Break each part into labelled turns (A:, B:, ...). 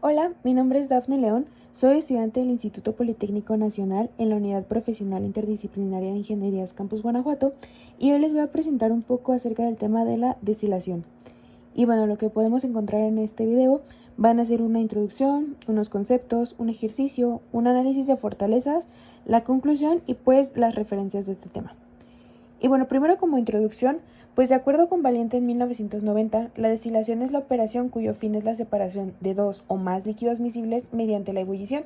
A: Hola, mi nombre es Dafne León, soy estudiante del Instituto Politécnico Nacional en la Unidad Profesional Interdisciplinaria de Ingenierías Campus Guanajuato y hoy les voy a presentar un poco acerca del tema de la destilación. Y bueno, lo que podemos encontrar en este video van a ser una introducción, unos conceptos, un ejercicio, un análisis de fortalezas, la conclusión y pues las referencias de este tema. Y bueno, primero como introducción, pues de acuerdo con Valiente en 1990, la destilación es la operación cuyo fin es la separación de dos o más líquidos miscibles mediante la ebullición.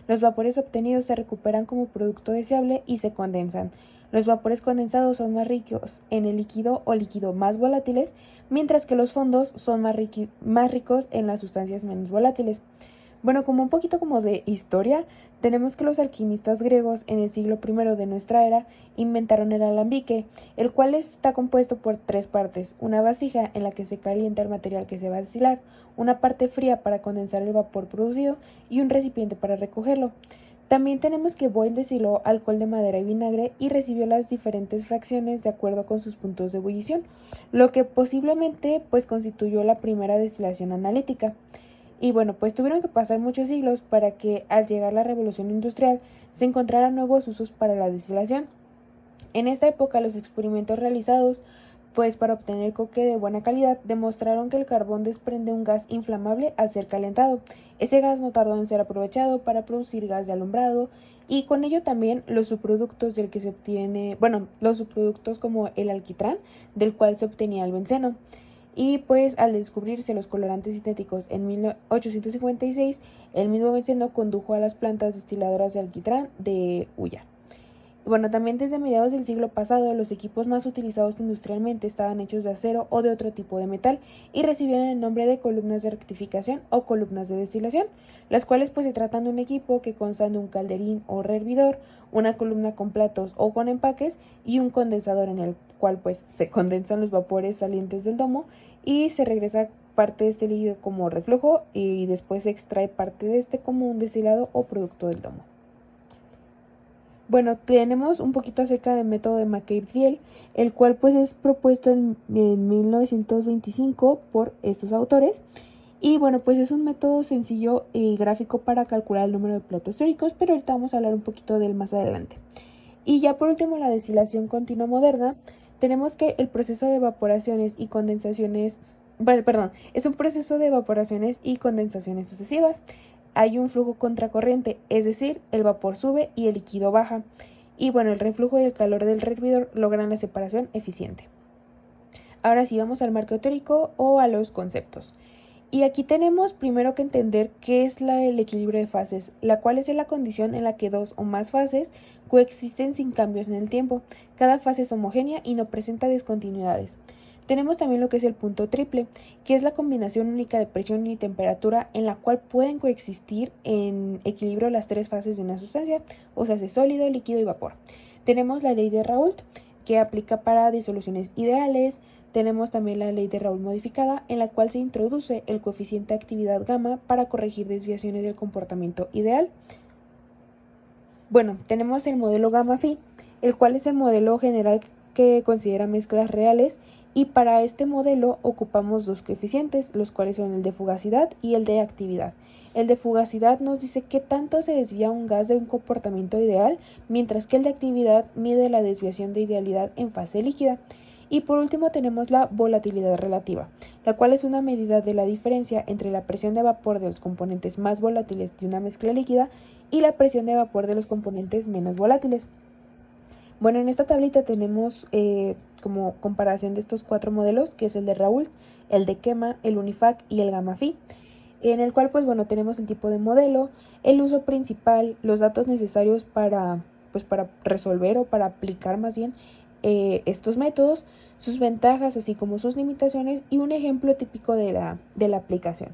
A: Los vapores obtenidos se recuperan como producto deseable y se condensan. Los vapores condensados son más ricos en el líquido o líquido más volátiles, mientras que los fondos son más ricos en las sustancias menos volátiles. Bueno, como un poquito como de historia, tenemos que los alquimistas griegos en el siglo I de nuestra era inventaron el alambique, el cual está compuesto por tres partes: una vasija en la que se calienta el material que se va a destilar, una parte fría para condensar el vapor producido y un recipiente para recogerlo. También tenemos que Boyle destiló alcohol de madera y vinagre y recibió las diferentes fracciones de acuerdo con sus puntos de ebullición, lo que posiblemente pues constituyó la primera destilación analítica. Y bueno, pues tuvieron que pasar muchos siglos para que al llegar la revolución industrial se encontraran nuevos usos para la destilación. En esta época los experimentos realizados pues para obtener coque de buena calidad demostraron que el carbón desprende un gas inflamable al ser calentado. Ese gas no tardó en ser aprovechado para producir gas de alumbrado y con ello también los subproductos del que se obtiene, bueno, los subproductos como el alquitrán, del cual se obtenía el benceno. Y pues al descubrirse los colorantes sintéticos en 1856, el mismo benceno condujo a las plantas destiladoras de alquitrán de Hulla. Bueno, también desde mediados del siglo pasado, los equipos más utilizados industrialmente estaban hechos de acero o de otro tipo de metal y recibían el nombre de columnas de rectificación o columnas de destilación, las cuales pues se tratan de un equipo que consta de un calderín o hervidor, una columna con platos o con empaques y un condensador en el cual pues se condensan los vapores salientes del domo y se regresa parte de este líquido como reflujo y después se extrae parte de este como un destilado o producto del domo. Bueno, tenemos un poquito acerca del método de McCabe-Thiele, el cual pues es propuesto en 1925 por estos autores. Y bueno, pues es un método sencillo y gráfico para calcular el número de platos teóricos, pero ahorita vamos a hablar un poquito de él más adelante. Y ya por último, la destilación continua moderna, tenemos que el proceso de evaporaciones y condensaciones, bueno, perdón, es un proceso de evaporaciones y condensaciones sucesivas. Hay un flujo contracorriente, es decir, el vapor sube y el líquido baja. Y bueno, el reflujo y el calor del hervidor logran la separación eficiente. Ahora sí, vamos al marco teórico o a los conceptos. Y aquí tenemos primero que entender qué es el equilibrio de fases, la cual es la condición en la que dos o más fases coexisten sin cambios en el tiempo. Cada fase es homogénea y no presenta discontinuidades. Tenemos también lo que es el punto triple, que es la combinación única de presión y temperatura en la cual pueden coexistir en equilibrio las tres fases de una sustancia, o sea, de sólido, líquido y vapor. Tenemos la ley de Raoult, que aplica para disoluciones ideales. Tenemos también la ley de Raoult modificada, en la cual se introduce el coeficiente de actividad gamma para corregir desviaciones del comportamiento ideal. Bueno, tenemos el modelo gamma-phi, el cual es el modelo general que considera mezclas reales, y para este modelo ocupamos dos coeficientes, los cuales son el de fugacidad y el de actividad. El de fugacidad nos dice qué tanto se desvía un gas de un comportamiento ideal, mientras que el de actividad mide la desviación de idealidad en fase líquida. Y por último tenemos la volatilidad relativa, la cual es una medida de la diferencia entre la presión de vapor de los componentes más volátiles de una mezcla líquida y la presión de vapor de los componentes menos volátiles. Bueno, en esta tablita tenemos como comparación de estos cuatro modelos, que es el de Raoult, el de Kema, el Unifac y el Gamma-Phi, en el cual pues bueno, tenemos el tipo de modelo, el uso principal, los datos necesarios para resolver o para aplicar más bien estos métodos, sus ventajas así como sus limitaciones y un ejemplo típico de la aplicación.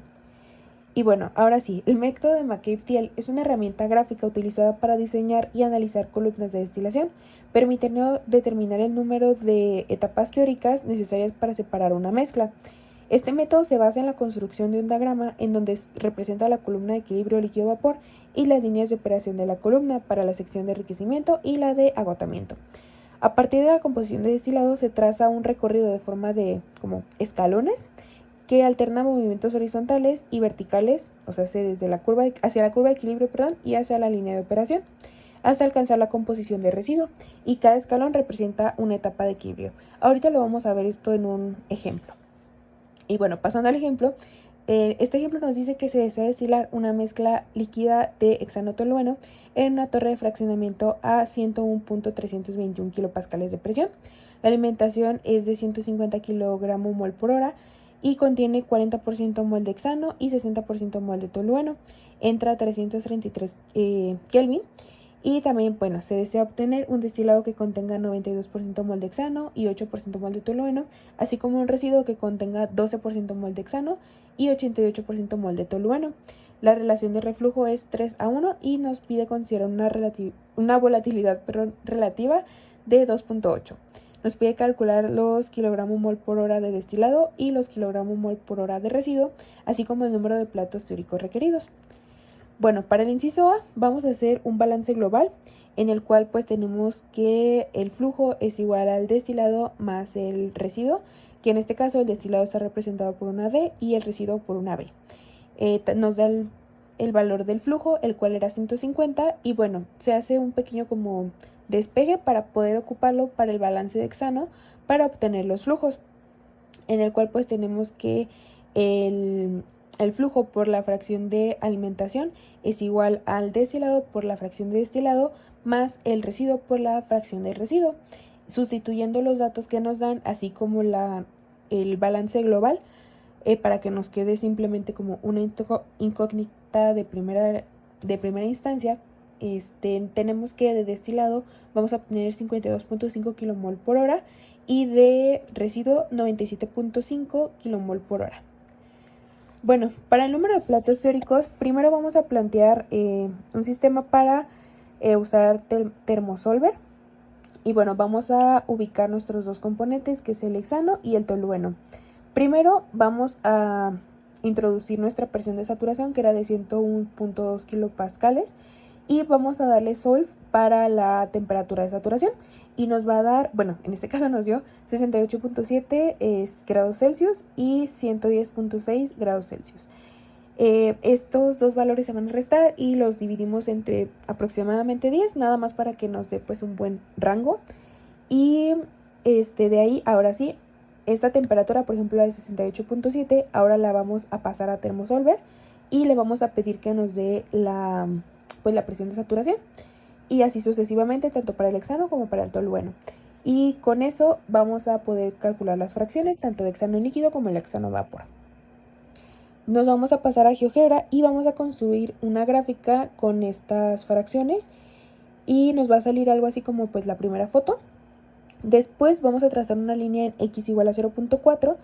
A: Y bueno, ahora sí, el método de McCabe-Thiele es una herramienta gráfica utilizada para diseñar y analizar columnas de destilación, permitiendo determinar el número de etapas teóricas necesarias para separar una mezcla. Este método se basa en la construcción de un diagrama en donde representa la columna de equilibrio líquido-vapor y las líneas de operación de la columna para la sección de enriquecimiento y la de agotamiento. A partir de la composición de destilado se traza un recorrido de forma de como escalones que alterna movimientos horizontales y verticales, o sea, desde la curva hacia la curva de equilibrio, y hacia la línea de operación, hasta alcanzar la composición de residuo, y cada escalón representa una etapa de equilibrio. Ahorita lo vamos a ver esto en un ejemplo. Y bueno, pasando al ejemplo, este ejemplo nos dice que se desea destilar una mezcla líquida de hexano-tolueno en una torre de fraccionamiento a 101.321 kilopascales de presión. La alimentación es de 150 kg mol por hora y contiene 40% mol de hexano y 60% mol de tolueno. Entra a 333 Kelvin. Y también, bueno, se desea obtener un destilado que contenga 92% mol de hexano y 8% mol de tolueno, así como un residuo que contenga 12% mol de hexano y 88% mol de tolueno. La relación de reflujo es 3:1 y nos pide considerar una volatilidad relativa de 2.8. Nos pide calcular los kilogramos mol por hora de destilado y los kilogramos mol por hora de residuo, así como el número de platos teóricos requeridos. Bueno, para el inciso A vamos a hacer un balance global en el cual pues tenemos que el flujo es igual al destilado más el residuo, que en este caso el destilado está representado por una D y el residuo por una B. Nos da el valor del flujo, el cual era 150, y bueno, se hace un pequeño como despeje para poder ocuparlo para el balance de hexano para obtener los flujos, en el cual pues tenemos que el flujo por la fracción de alimentación es igual al destilado por la fracción de destilado más el residuo por la fracción del residuo. Sustituyendo los datos que nos dan, así como el balance global, para que nos quede simplemente como una incógnita de primera instancia, tenemos que de destilado vamos a obtener 52.5 kmol por hora y de residuo 97.5 kmol por hora. Bueno, para el número de platos teóricos, primero vamos a plantear un sistema para usar termosolver. Y bueno, vamos a ubicar nuestros dos componentes, que es el hexano y el tolueno. Primero vamos a introducir nuestra presión de saturación, que era de 101.2 kilopascales, y vamos a darle solve para la temperatura de saturación, y nos va a dar, bueno, en este caso nos dio 68.7 grados Celsius y 110.6 grados Celsius. Estos dos valores se van a restar y los dividimos entre aproximadamente 10, nada más para que nos dé pues un buen rango. Y de ahí, ahora sí, esta temperatura, por ejemplo, la de 68.7, ahora la vamos a pasar a termosolver y le vamos a pedir que nos dé la presión de saturación, y así sucesivamente, tanto para el hexano como para el tolueno. Y con eso vamos a poder calcular las fracciones, tanto de hexano líquido como el hexano vapor. Nos vamos a pasar a GeoGebra y vamos a construir una gráfica con estas fracciones, y nos va a salir algo así como pues la primera foto. Después vamos a trazar una línea en x igual a 0.4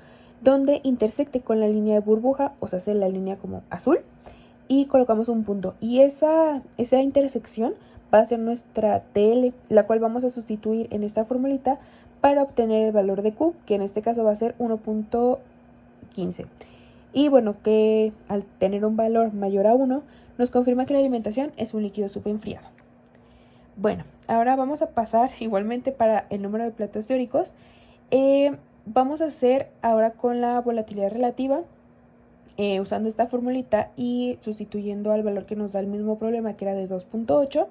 A: donde intersecte con la línea de burbuja, o sea, hace la línea como azul, y colocamos un punto, y esa intersección va a ser nuestra TL, la cual vamos a sustituir en esta formulita para obtener el valor de Q, que en este caso va a ser 1.15. Y bueno, que al tener un valor mayor a 1, nos confirma que la alimentación es un líquido superenfriado. Bueno, ahora vamos a pasar igualmente para el número de platos teóricos. Vamos a hacer ahora con la volatilidad relativa, usando esta formulita y sustituyendo al valor que nos da el mismo problema, que era de 2.8.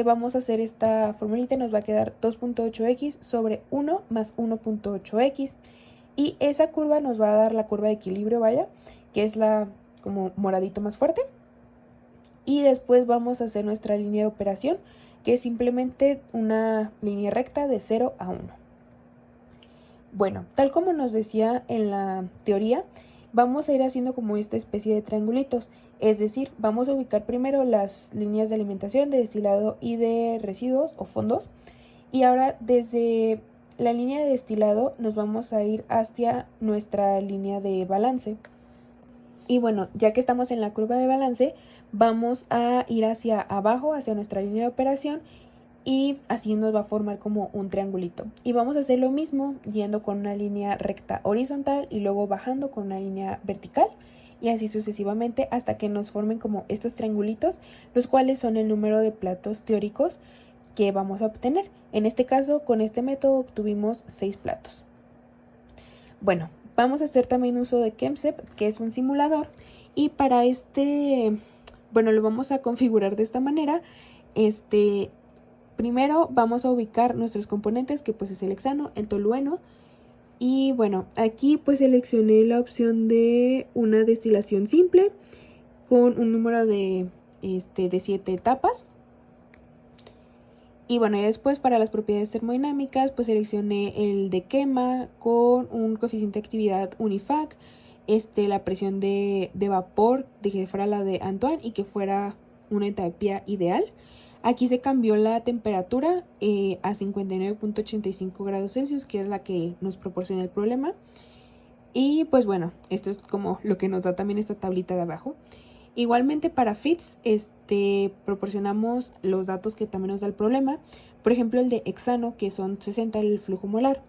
A: Vamos a hacer esta formulita y nos va a quedar 2.8x sobre 1 más 1.8x. Y esa curva nos va a dar la curva de equilibrio, vaya, que es la como moradito más fuerte. Y después vamos a hacer nuestra línea de operación, que es simplemente una línea recta de 0 a 1. Bueno, tal como nos decía en la teoría, vamos a ir haciendo como esta especie de triangulitos. Es decir, vamos a ubicar primero las líneas de alimentación, de destilado y de residuos o fondos. Y ahora desde la línea de destilado nos vamos a ir hacia nuestra línea de balance. Y bueno, ya que estamos en la curva de balance, vamos a ir hacia abajo, hacia nuestra línea de operación, y así nos va a formar como un triangulito. Y vamos a hacer lo mismo yendo con una línea recta horizontal y luego bajando con una línea vertical, y así sucesivamente hasta que nos formen como estos triangulitos, los cuales son el número de platos teóricos que vamos a obtener. En este caso, con este método obtuvimos 6 platos. Bueno, vamos a hacer también uso de ChemSep, que es un simulador, y para bueno, lo vamos a configurar de esta manera. Primero vamos a ubicar nuestros componentes, que pues es el hexano, el tolueno, y bueno, aquí pues seleccioné la opción de una destilación simple con un número de 7 etapas. Y bueno, y después para las propiedades termodinámicas, pues seleccioné el de quema con un coeficiente de actividad UNIFAC, la presión de vapor, de que fuera la de Antoine y que fuera una entalpía ideal. Aquí se cambió la temperatura a 59.85 grados Celsius, que es la que nos proporciona el problema. Y pues bueno, esto es como lo que nos da también esta tablita de abajo. Igualmente para FITS proporcionamos los datos que también nos da el problema. Por ejemplo, el de hexano, que son 60 el flujo molar,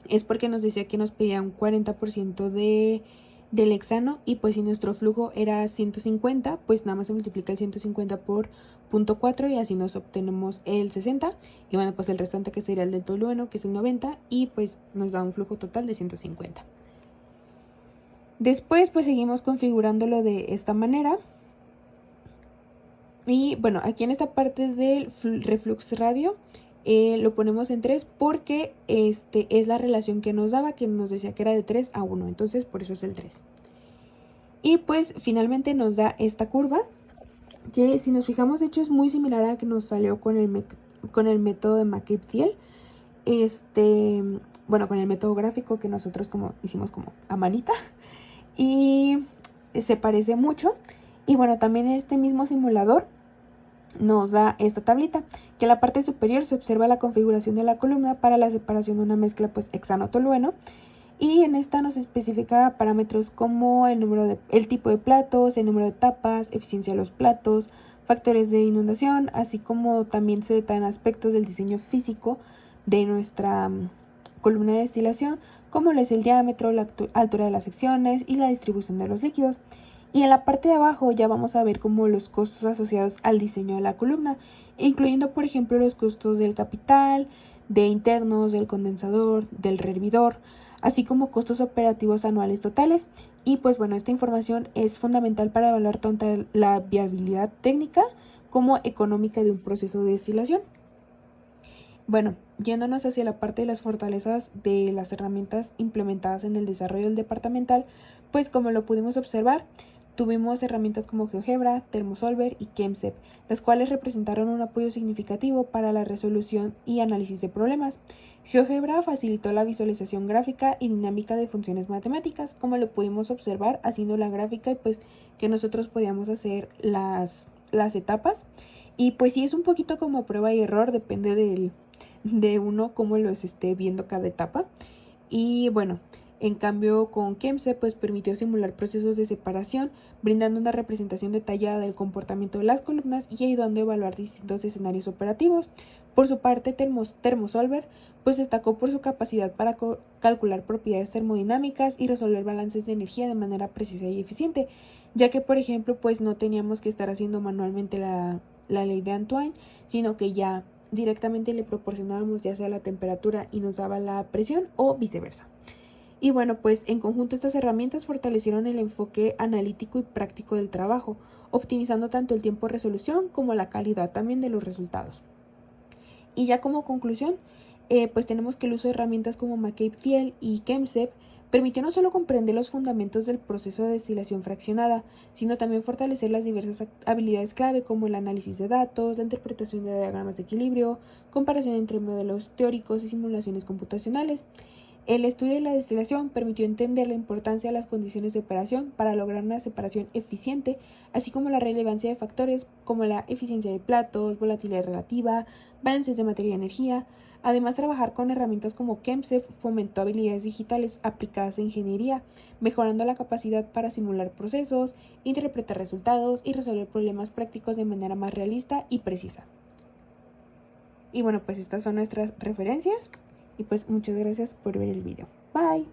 A: es porque nos decía que nos pedía un 40% del hexano, y pues si nuestro flujo era 150, pues nada más se multiplica el 150 por 0.4 y así nos obtenemos el 60. Y bueno, pues el restante, que sería el del tolueno, que es el 90, y pues nos da un flujo total de 150. Después pues seguimos configurándolo de esta manera. Y bueno, aquí en esta parte del reflux radio lo ponemos en 3 porque es la relación que nos daba, que nos decía que era de 3 a 1, entonces por eso es el 3. Y pues finalmente nos da esta curva, que si nos fijamos, de hecho es muy similar a la que nos salió con el método de McCabe-Thiele. Bueno, con el método gráfico que nosotros hicimos como a manita, y se parece mucho. Y bueno, también este mismo simulador nos da esta tablita, que en la parte superior se observa la configuración de la columna para la separación de una mezcla pues hexano-tolueno, y en esta nos especifica parámetros como el tipo de platos, el número de tapas, eficiencia de los platos, factores de inundación, así como también se detallan aspectos del diseño físico de nuestra columna de destilación, como lo es el diámetro, la altura de las secciones y la distribución de los líquidos. Y en la parte de abajo ya vamos a ver como los costos asociados al diseño de la columna, incluyendo por ejemplo los costos del capital, de internos, del condensador, del rehervidor, así como costos operativos anuales totales. Y pues bueno, esta información es fundamental para evaluar tanto la viabilidad técnica como económica de un proceso de destilación. Bueno, yéndonos hacia la parte de las fortalezas de las herramientas implementadas en el desarrollo del departamental, pues como lo pudimos observar, tuvimos herramientas como GeoGebra, ThermoSolver y ChemSep, las cuales representaron un apoyo significativo para la resolución y análisis de problemas. GeoGebra facilitó la visualización gráfica y dinámica de funciones matemáticas, como lo pudimos observar haciendo la gráfica, y pues que nosotros podíamos hacer las etapas. Y pues sí, es un poquito como prueba y error, depende de uno cómo los esté viendo cada etapa. Y bueno, en cambio con ChemSep pues permitió simular procesos de separación, brindando una representación detallada del comportamiento de las columnas y ayudando a evaluar distintos escenarios operativos. Por su parte, ThermoSolver pues destacó por su capacidad para calcular propiedades termodinámicas y resolver balances de energía de manera precisa y eficiente, ya que por ejemplo pues no teníamos que estar haciendo manualmente la ley de Antoine, sino que ya directamente le proporcionábamos ya sea la temperatura y nos daba la presión, o viceversa. Y bueno, pues en conjunto estas herramientas fortalecieron el enfoque analítico y práctico del trabajo, optimizando tanto el tiempo de resolución como la calidad también de los resultados. Y ya como conclusión, pues tenemos que el uso de herramientas como McCabe-Thiele y ChemSep permitió no solo comprender los fundamentos del proceso de destilación fraccionada, sino también fortalecer las diversas habilidades clave como el análisis de datos, la interpretación de diagramas de equilibrio, comparación entre modelos teóricos y simulaciones computacionales. El estudio de la destilación permitió entender la importancia de las condiciones de operación para lograr una separación eficiente, así como la relevancia de factores como la eficiencia de platos, volatilidad relativa, balances de materia y energía. Además, trabajar con herramientas como ChemSep fomentó habilidades digitales aplicadas a ingeniería, mejorando la capacidad para simular procesos, interpretar resultados y resolver problemas prácticos de manera más realista y precisa. Y bueno, pues estas son nuestras referencias. Y pues muchas gracias por ver el video. Bye.